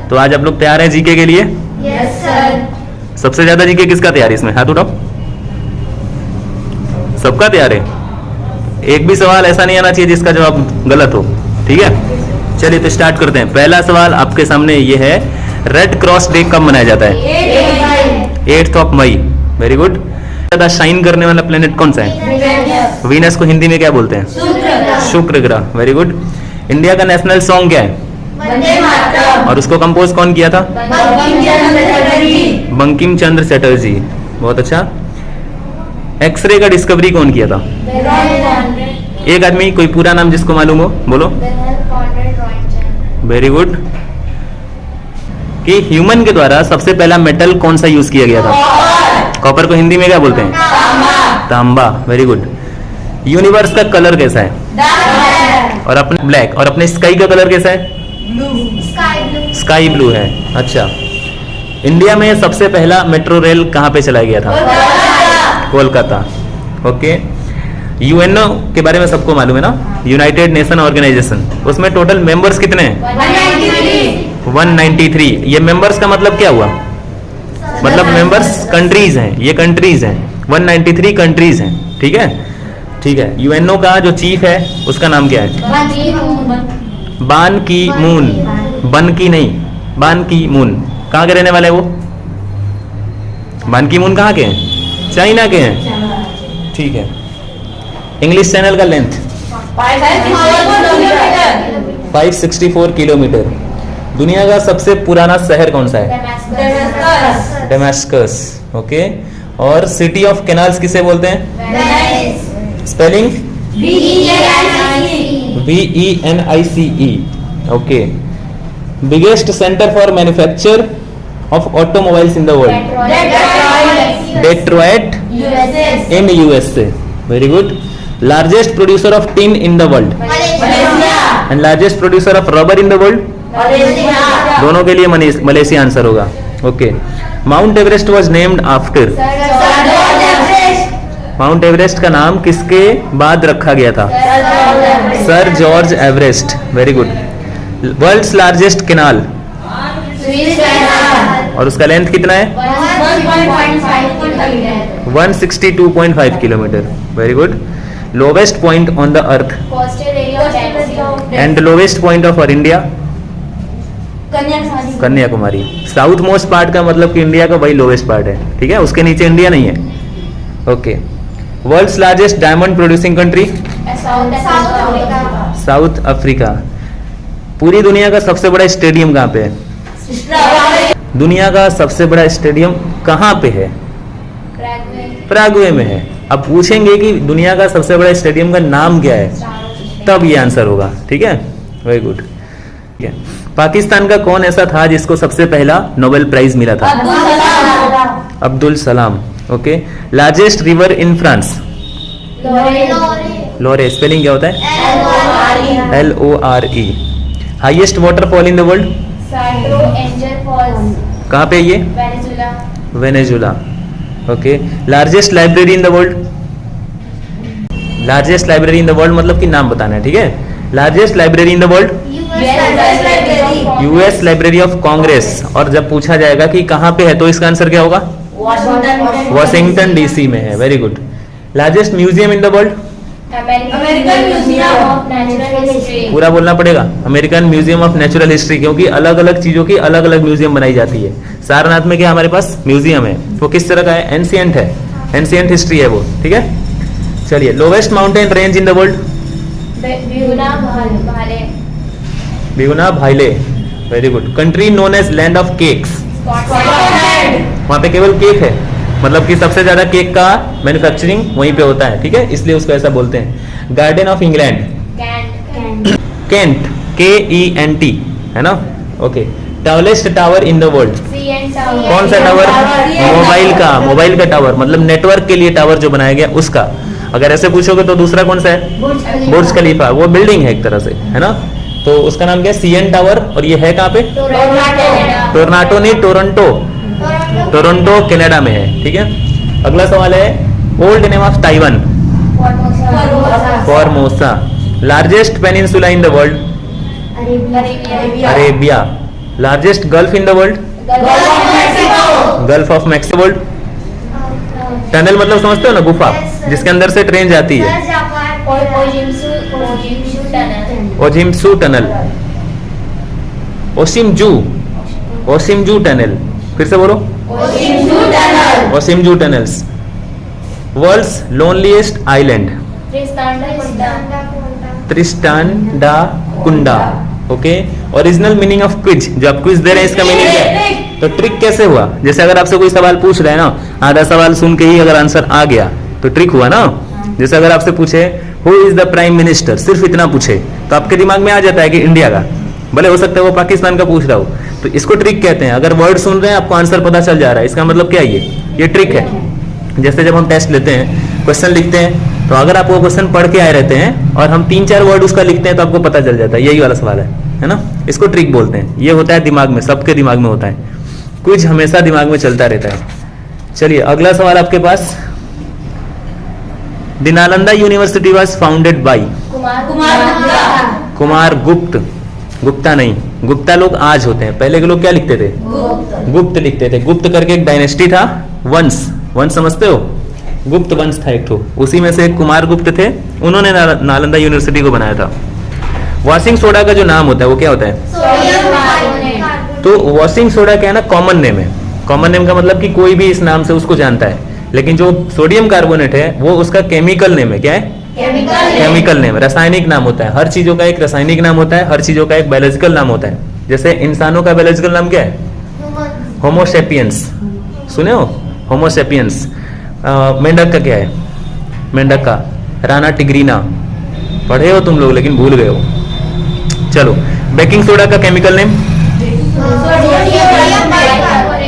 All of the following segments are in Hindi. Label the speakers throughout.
Speaker 1: तो आज आप लोग तैयार हैं जीके के लिए?
Speaker 2: Yes sir.
Speaker 1: सबसे ज्यादा जीके किसका तैयार है इसमें? हाथ उठाओ। सबका तैयार है? एक भी सवाल ऐसा नहीं आना चाहिए जिसका जवाब गलत हो, ठीक है? चलिए तो स्टार्ट करते हैं। पहला सवाल आपके सामने ये है, रेड क्रॉस डे कब मनाया जाता है? 8 मई। Very good. ज्यादा शाइन करने वाला प्लेनेट कौन सा है? वीनस को हिंदी में क्या बोलते हैं? शुक्र ग्रह। Very good. इंडिया का नेशनल सॉन्ग क्या है?
Speaker 2: वंदे मातरम।
Speaker 1: और उसको कंपोज कौन किया था? बंकिम चंद्र चटर्जी। बहुत अच्छा। एक्सरे का डिस्कवरी कौन किया था? एक आदमी, कोई पूरा नाम जिसको मालूम हो, बोलो। Very good. कि ह्यूमन के द्वारा सबसे पहला मेटल कौन सा यूज किया गया था? कॉपर को हिंदी में क्या बोलते हैं? तांबा। Very good. यूनिवर्स का कलर कैसा है? और अपने ब्लैक। और अपने स्काई का कलर कैसा है? स्काई ब्लू है। अच्छा। इंडिया में सबसे पहला मेट्रो रेल कहां पे चलाया गया था? कोलकाता। ओके। यूएनओ के बारे में सबको मालूम है ना? United nation organisation. उसमें टोटल मेंबर्स कितने हैं? 193। ये मेंबर्स का मतलब क्या हुआ? मतलब मेंबर्स कंट्रीज हैं, ये कंट्रीज हैं। 193 कंट्रीज हैं, ठीक है? ठीक है। यूएनओ का जो चीफ है उसका नाम क्या है? बान की मून। बन की नहीं, बान की मून। कहाँ के रहने वाले हैं वो? बान की मून कहाँ के हैं? चाइना के हैं, ठीक है। इंग्लिश चैनल का लेंथ 564 किलोमीटर। दुनिया का सबसे पुराना शहर कौन सा है? डेमास्कस। ओके। और सिटी ऑफ कैनाल्स किसे बोलते हैं? Spelling VENICE। Okay. Biggest centre for manufacture of automobiles in the world? Detroit in USA। Very good. Largest producer of tin in the world? And largest producer of rubber in the world? दोनों के लिए मलेशिया आंसर होगा। Okay. Mount Everest was named after? Mount Everest का नाम किसके बाद रखा गया था? Sir George Everest. Very good. World's largest canal? और उसका लेंथ कितना है? 162.5 kilometre. Very good. Lowest point on the earth and lowest point of our India? Kanyakumari. South most part का मतलब कि इंडिया का वही लोवेस्ट पार्ट है, ठीक है? उसके नीचे इंडिया नहीं है। Okay. World's largest diamond producing country? South Africa. पूरी दुनिया का सबसे बड़ा स्टेडियम कहाँ पे है? दुनिया का सबसे बड़ा स्टेडियम कहाँ पे है? प्रागवे में है। अब पूछेंगे कि दुनिया का सबसे बड़ा स्टेडियम का नाम क्या है, तब ये आंसर होगा, ठीक है? Very good. पाकिस्तान का कौन ऐसा था जिसको सबसे पहला नोबेल प्राइज मिला था? Abdul Salam. Okay. Largest river in France? लोरे। स्पेलिंग क्या होता है? LORE। Highest waterfall in the world? कहाँ पे ये? Venezuela. Okay. Largest library in the world? Largest library in the world मतलब कि नाम बताना है, ठीक है? Largest library in the world? US library of Congress. और जब पूछा जाएगा कि कहाँ पे है तो इसका आंसर क्या होगा? वॉशिंगटन DC में है। Very good. Largest museum in the world?
Speaker 2: American museum of natural history.
Speaker 1: पूरा बोलना पड़ेगा, American museum of natural history, क्योंकि अलग अलग चीजों की अलग अलग म्यूजियम बनाई जाती है। सारनाथ में क्या हमारे पास म्यूजियम है, वो किस तरह का है? एंशिएंट है, एंशिएंट हिस्ट्री है वो, ठीक है? चलिए। Lowest mountain range in the world? बिगुना भाईले। Very good. Country known as land of cakes? वहां पे केवल केक है, मतलब कि सबसे ज्यादा केक का मैन्युफैक्चरिंग वहीं पे होता है, ठीक है? इसलिए उसको ऐसा बोलते हैं। Garden of England? Kent. KENT है ना? Okay. Tallest tower in the world? कौन सा टावर? मोबाइल का टावर, मतलब नेटवर्क के लिए टावर जो बनाया गया उसका। अगर ऐसे पूछोगे तो दूसरा कौन सा है? बुर्ज खलीफा। वो बिल्डिंग है एक तरह से, है ना? तो उसका नाम क्या है? CN tower. और ये है कहाँ पे? टोरंटो नहीं, टोरंटो कनाडा में है, ठीक है? अगला सवाल है, old name of Taiwan? Formosa. Largest peninsula in the world? Arabia. Largest gulf in the world,
Speaker 2: Gulf of Mexico.
Speaker 1: Gulf of Mexico world. Tunnel मतलब समझते हो ना, गुफा जिसके अंदर से ट्रेन जाती है,
Speaker 2: Ojimsu Tunnel.
Speaker 1: Ojimsu tunnel, Osimju, Osimju tunnel, फिर से बोलो,
Speaker 2: Ojimsu Tunnel.
Speaker 1: Osimju tunnels. World's loneliest island, Tristan da Cunha. Okay, original meaning of quiz, जो आप क्विज दे रहे हैं इसका मीनिंग क्या है? तो ट्रिक कैसे हुआ? जैसे अगर आपसे कोई सवाल पूछ रहे हैं ना, आधा सवाल सुन के ही अगर आंसर आ गया तो ट्रिक हुआ ना। जैसे अगर आपसे पूछे who is the prime minister, सिर्फ इतना पूछे तो आपके दिमाग में आ जाता है कि इंडिया का, भले हो सकता है वो पाकिस्तान का पूछ रहा हो, तो इसको ट्रिक कहते हैं। अगर वर्ड सुन रहे हैं आपको आंसर पता चल जा रहा है, इसका मतलब क्या है? ये ट्रिक है। जैसे जब हम टेस्ट लेते हैं, क्वेश्चन लिखते हैं, तो अगर आप वो क्वेश्चन पढ़ के आए रहते हैं और हम 3-4 वर्ड उसका लिखते हैं तो आपको पता चल जाता है यही वाला सवाल है ना। इसको ट्रिक बोलते हैं। ये होता है दिमाग में, सबके दिमाग में होता है, कुछ हमेशा दिमाग में चलता रहता है। चलिए अगला सवाल आपके पास, the Nalanda university was founded by Kumar Gupta. Gupta नहीं, गुप्ता लोग आज होते हैं, पहले के लोग क्या लिखते थे? गुप्त लिखते थे। गुप्त करके एक डायनेस्टी था, वंश, वंश समझते हो? गुप्त वंश था एक ठो, उसी में से एक कुमार गुप्त थे, उन्होंने नालंदा यूनिवर्सिटी को बनाया था। वॉशिंग सोडा का जो नाम होता है वो क्या होता है? तो वॉशिंग सोडा क्या है ना, कॉमन नेम है। कॉमन नेम का मतलब कि कोई भी इस नाम से उसको जानता है, लेकिन जो सोडियम कार्बोनेट है वो उसका केमिकल नेम है। क्या है? केमिकल नेम, रासायनिक नाम होता है। हर चीजों का एक रासायनिक नाम होता है, हर चीजों का एक बायोलॉजिकल नाम होता है। जैसे इंसानों का बायोलॉजिकल नाम क्या है? होमोसेपियंस, सुने हो? होमोसेपियंस। मेंढक का क्या है? मेंढक का राना टिग्रीना, पढ़े हो तुम लोग लेकिन भूल गए हो। चलो, बेकिंग सोडा का chemical name?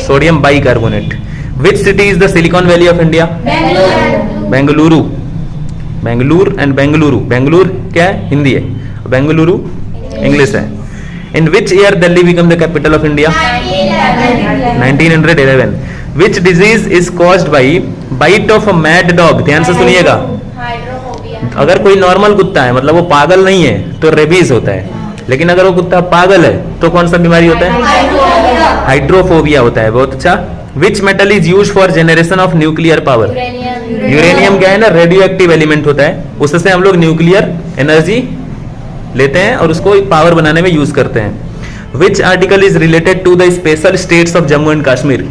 Speaker 1: Sodium bicarbonate. Which city is the silicon valley of India? Bengaluru. Bengaluru and Bengaluru, Bengaluru क्या है? हिंदी है, बेंगलुरु इंग्लिश है। In which year Delhi become the capital of India? 1911। Which disease is caused by bite of a mad dog? ध्यान से सुनिएगा, अगर कोई नॉर्मल कुत्ता है मतलब वो पागल नहीं है तो रेबीज होता है, लेकिन अगर वो कुत्ता पागल है तो कौन सा बीमारी होता है? हाइड्रोफोबिया होता है। बहुत अच्छा। Which metal is use for generation of nuclear power? Uranium क्या है ना, रेडियो एक्टिव एलिमेंट होता है, उससे हम लोग न्यूक्लियर एनर्जी लेते हैं और उसको पावर बनाने में यूज करते हैं। Which article is related to the special status of Jammu and Kashmir?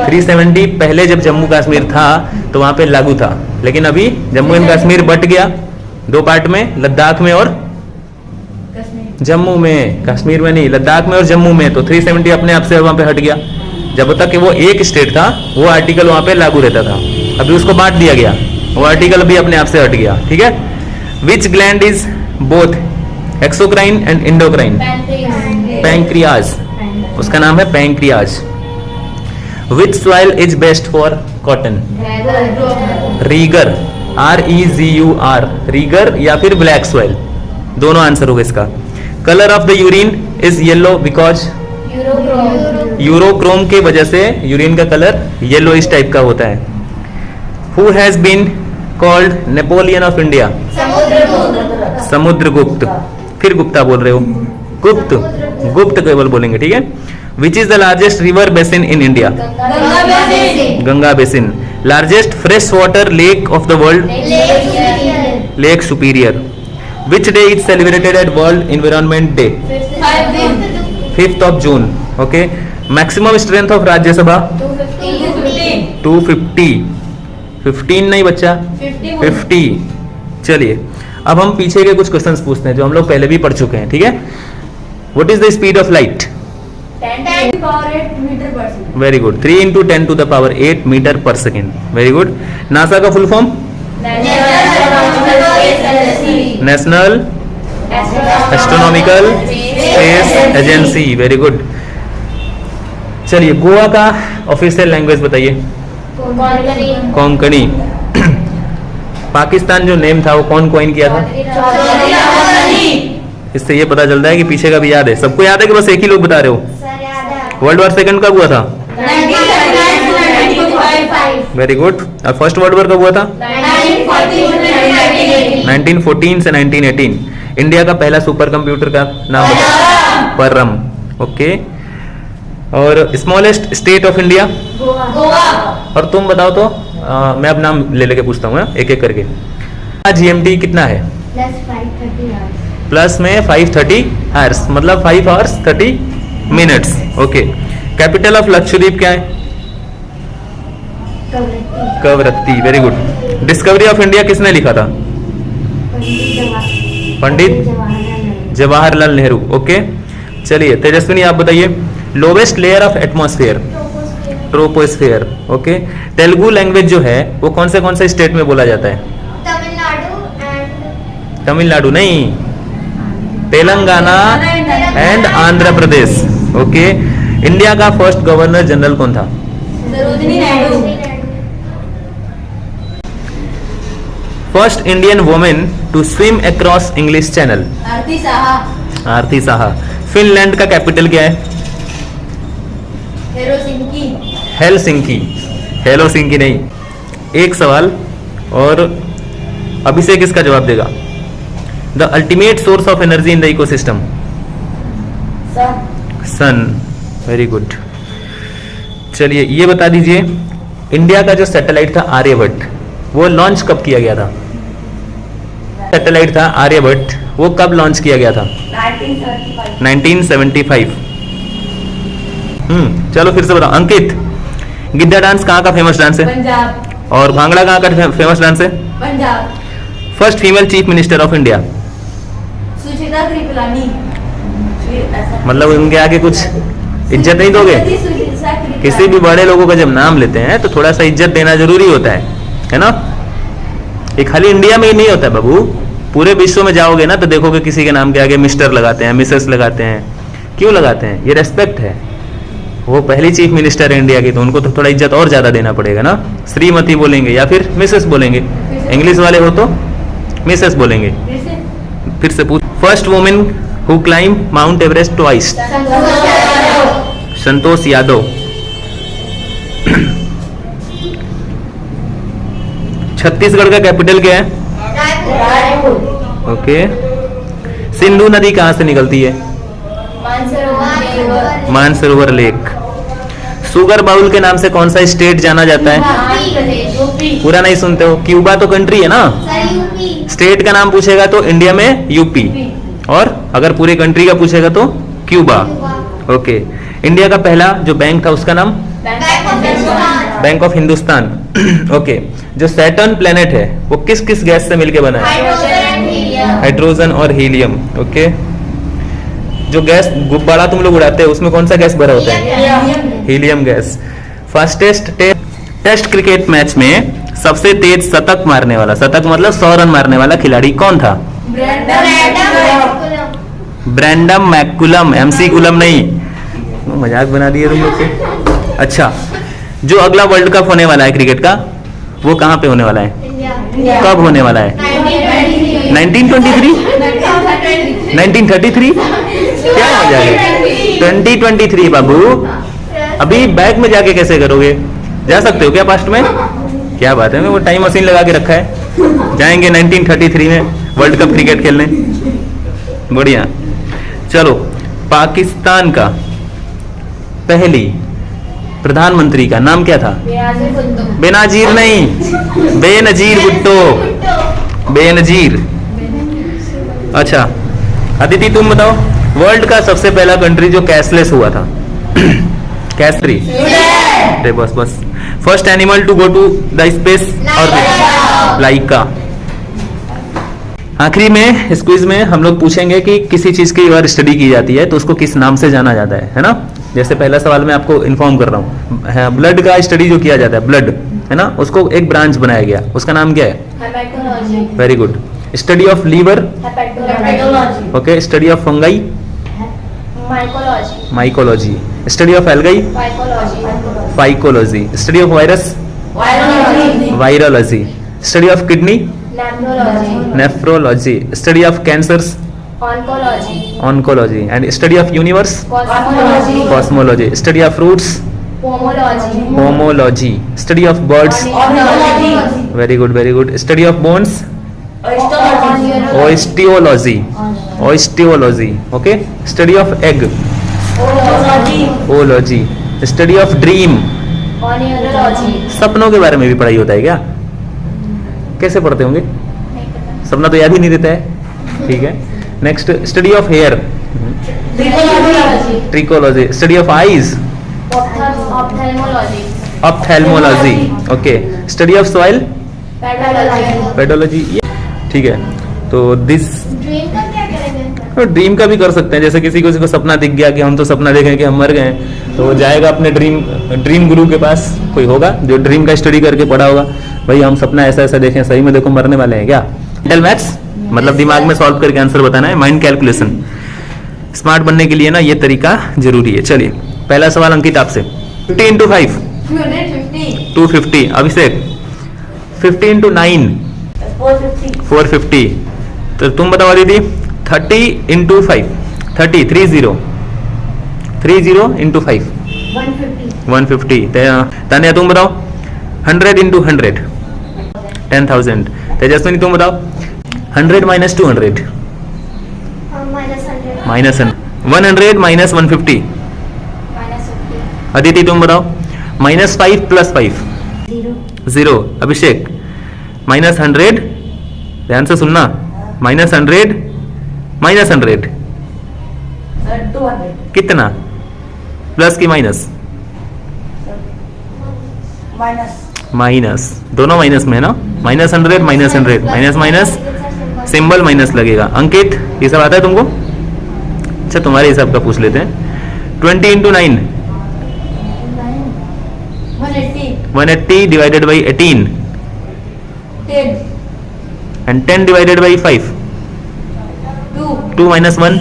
Speaker 1: 370। पहले जब जम्मू कश्मीर था तो वहां पे लागू था, लेकिन अभी जम्मू एंड कश्मीर बट गया 2 पार्ट में, लद्दाख में और जम्मू में। कश्मीर में नहीं, लद्दाख में और जम्मू में। तो 370 अपने आप से वहां पे हट गया। जब तक कि वो एक स्टेट था वो आर्टिकल वहां पे लागू रहता था, अभी उसको बांट दिया गया, वो आर्टिकल भी अपने आप से हट गया। ठीक है। विच gland is both exocrine and endocrine? Pancreas, उसका नाम है pancreas. Which soil is best for cotton? Rigger, REGUR, rigger या फिर ब्लैक सॉइल, दोनों आंसर होगा इसका। Colour of the urine is yellow because? Urochrome के वजह से यूरिन का कलर येलो इस टाइप का होता है। Who has been called Napoleon of India? Samudragupta. फिर गुप्ता बोल रहे हो, गुप्त, गुप्त केवल बोलेंगे। ठीक है। Which is the largest river basin in India? Ganga basin. Largest fresh water lake of the world? Lake Superior. Which day is celebrated at world environment day? 5th of June। Okay. Maximum strength of Rajya Sabha? 250। 15 नहीं बच्चा, 50। चलिए अब हम पीछे के कुछ क्वेश्चंस पूछते हैं जो हम लोग पहले भी पढ़ चुके हैं। ठीक है। What is the speed of light?
Speaker 2: 10 to the power 8 meter per second।
Speaker 1: Very good. 3 × 10 to the power 8 metre per second. Very good. NASA का full form? National astronomical space agency. Very good. चलिए गोवा का ऑफिशियल लैंग्वेज बताइए। कोंकणी। पाकिस्तान जो नेम था वो कौन कॉइन किया था? इससे ये पता चलता है कि पीछे का भी याद है। सबको याद है कि बस एक ही लोग बता रहे हो? वर्ल्ड वॉर सेकंड कब हुआ था? Very good. और फर्स्ट वर्ल्ड वॉर कब हुआ था? 1914 से 1918। इंडिया का पहला सुपर कंप्यूटर का नाम बताओ? परम। ओके। और smallest state of India,
Speaker 2: Goa.
Speaker 1: और तुम बताओ तो मैं अब नाम ले लेके पूछता हूँ एक एक करके। GMT कितना है?
Speaker 2: Plus 5:30 hours.
Speaker 1: प्लस में 5:30 आवर्स, मतलब 5 hours 30 minutes। Okay. Capital of Lakshadweep क्या है?
Speaker 2: Kavaratti.
Speaker 1: Kavaratti, very good. Discovery of India किसने लिखा था? पंडित जवाहरलाल नेहरू। ओके, चलिए तेजस्विनी आप बताइए। Lowest layer of atmosphere, troposphere. Okay. Telugu language जो है वो कौन से स्टेट में बोला जाता है?
Speaker 2: तमिलनाडु
Speaker 1: तमिलनाडु नहीं, Telangana and Andhra Pradesh. Okay. India का फर्स्ट गवर्नर जनरल कौन था?
Speaker 2: Sarojini Naidu.
Speaker 1: First Indian women to swim across English Channel?
Speaker 2: Aarti Saha.
Speaker 1: Aarti Saha. Finland का कैपिटल क्या है?
Speaker 2: हेलोसिंकी।
Speaker 1: हेलसिंकी। हेलोसिंकी नहीं। एक सवाल और अभिषेक इसका जवाब देगा। The ultimate source of energy in the ecosystem? Sun. Very good. चलिए ये बता दीजिए, इंडिया का जो सैटेलाइट था आर्यभट्ट, वो लॉन्च कब किया गया था? सैटेलाइट था आर्यभट्ट, वो कब लॉन्च किया गया था? 1975। चलो फिर से बताओ। अंकित, गिद्दा डांस कहाँ का फेमस डांस है?
Speaker 2: पंजाब।
Speaker 1: और भांगड़ा कहाँ का फेमस डांस है?
Speaker 2: Punjab.
Speaker 1: First female chief minister of India?
Speaker 2: Sucheta Kripalani.
Speaker 1: मतलब उनके आगे कुछ इज्जत नहीं दोगे? किसी भी बड़े लोगों का जब नाम लेते हैं तो थोड़ा सा इज्जत देना जरूरी होता है ना? ये खाली इंडिया में ही नहीं होता है बाबू, पूरे विश्व में जाओगे ना तो देखोगे किसी के नाम के आगे मिस्टर लगाते हैं, मिसेस लगाते हैं। क्यों लगाते हैं? ये रेस्पेक्ट है। वो पहली चीफ मिनिस्टर है इंडिया की, तो उनको तो थोड़ा इज्जत और ज्यादा देना पड़ेगा ना। श्रीमती बोलेंगे या फिर मिसेस बोलेंगे, इंग्लिश वाले हो तो मिसेस बोलेंगे। फिर से पूछ। First women who climb Mount Everest twice? Santosh Yadav. Chhattisgarh का कैपिटल क्या है? ओके। सिंधु नदी कहां से निकलती है? मानसरोवर लेक। सुगर बाउल के नाम से कौन सा स्टेट जाना जाता है? पूरा नहीं सुनते हो? क्यूबा तो कंट्री है ना, स्टेट का नाम पूछेगा तो इंडिया में यूपी, और अगर पूरे कंट्री का पूछेगा तो क्यूबा। ओके। इंडिया का पहला जो बैंक था उसका नाम? Bank of Hindustan. ओके। जो सैटर्न प्लेनेट है वो किस किस गैस से मिलके बना है? हाइड्रोजन और हीलियम। ओके। जो गैस गुब्बारा तुम लोग उड़ाते हैं उसमें कौन सा गैस भरा होता है? Helium gas. Fastest test cricket match में सबसे तेज शतक मारने वाला, शतक मतलब 100 रन मारने वाला खिलाड़ी कौन था? Brandon McCullum. MC कुलम नहीं, मजाक बना दिए तुम लोग को। अच्छा, जो अगला वर्ल्ड कप होने वाला है क्रिकेट का वो कहाँ पे होने वाला है? कब होने वाला है? 1923? 1933? क्या मजा है? 2023 बाबू। अभी बैक में जाके कैसे करोगे? जा सकते हो क्या पास्ट में? क्या बात है, मैं वो टाइम मशीन लगा के रखा है, जाएंगे 1933 में वर्ल्ड कप क्रिकेट खेलने। बढ़िया। चलो, पाकिस्तान का पहली प्रधानमंत्री का नाम क्या था? बेनजीर नहीं, बेनजीर भुट्टो। बेनजीर। अच्छा अदिति तुम बताओ, वर्ल्ड का सबसे पहला कंट्री जो कैशलेस हुआ था? Cash free? बस बस। First animal to go to the space orbit? Laika. आखिरी में इस क्विज में हम लोग पूछेंगे कि किसी चीज की अगर स्टडी की जाती है तो उसको किस नाम से जाना जाता है ना? जैसे पहला सवाल मैं आपको इन्फॉर्म कर रहा हूँ, ब्लड का स्टडी जो किया जाता है, ब्लड है ना, उसको एक ब्रांच बनाया गया, उसका नाम क्या है? Very good. Study of liver? Okay. Study of fungi? Mycology. Study of algae? Phycology. Study of virus? Virology. Study of kidney? Nephrology. Study of cancers? Oncology. And study of universe? Cosmology. Study of fruits? Homology. Study of birds? Very good very good. Study of bones? Osteology. Osteology. Okay. Study of egg? Oology, study of dream,
Speaker 2: Oneurology.
Speaker 1: सपनों के बारे में भी पढ़ाई होता है क्या? कैसे पढ़ते होंगे?
Speaker 2: नहीं पता.
Speaker 1: सपना तो याद ही नहीं रहता है. ठीक है. Next, study of hair,
Speaker 2: Trichology.
Speaker 1: Trichology, study of eyes,
Speaker 2: Ophthalmology.
Speaker 1: Ophthalmology. Okay. Study of soil,
Speaker 2: Pedology.
Speaker 1: Pedology. ठीक है. तो दिस
Speaker 2: Dream का क्या करेंगे?
Speaker 1: और ड्रीम का भी कर सकते हैं. जैसे किसी को सपना दिख गया कि हम तो सपना देखें कि हम मर गए, तो वो जाएगा अपने ड्रीम गुरु के पास. कोई होगा जो ड्रीम का स्टडी करके पढ़ा होगा, भाई हम सपना ऐसा ऐसा देखें, सही में देखो मरने वाले हैं क्या. मेंटल मैथ्स मतलब दिमाग में सॉल्व करके आंसर बताना है. Mind calculation. स्मार्ट बनने के लिए ना ये तरीका जरूरी है. चलिए पहला सवाल अंकित आपसे. 50 इंटू 5 250. अभिषेक 50 इंटू 9 450. तो तुम बताओ दीदी 30 इंटू 5 30 30 इंटू 5 150. तानिया तुम बताओ 100 इंटू 100 10,000. तेजस्विनी तुम बताओ 100 माइनस 200 माइनस 100 माइनस 150. अदिति तुम बताओ माइनस 5 प्लस 5 0. अभिषेक माइनस 100, ध्यान से सुनना, माइनस 100 माइनस 100 कितना, प्लस की माइनस? माइनस. दोनों माइनस में है ना. Minus 100 minus 100 minus minus symbol minus लगेगा. अंकित ये सब आता है तुमको? अच्छा तुम्हारे हिसाब का पूछ लेते हैं. 20 into 9 180 divided by 18 and 10 divided by 5 2 minus 1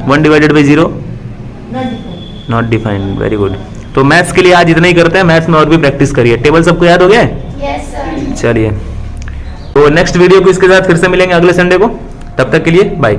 Speaker 1: 1 divided by 0 not defined. Very good. तो मैथ्स के लिए आज इतना ही करते हैं. मैथ्स में और भी प्रैक्टिस करिए. टेबल सबको याद हो गया है?
Speaker 2: Yes sir.
Speaker 1: चलिए तो नेक्स्ट वीडियो को इसके साथ फिर से मिलेंगे अगले संडे को. तब तक के लिए बाय.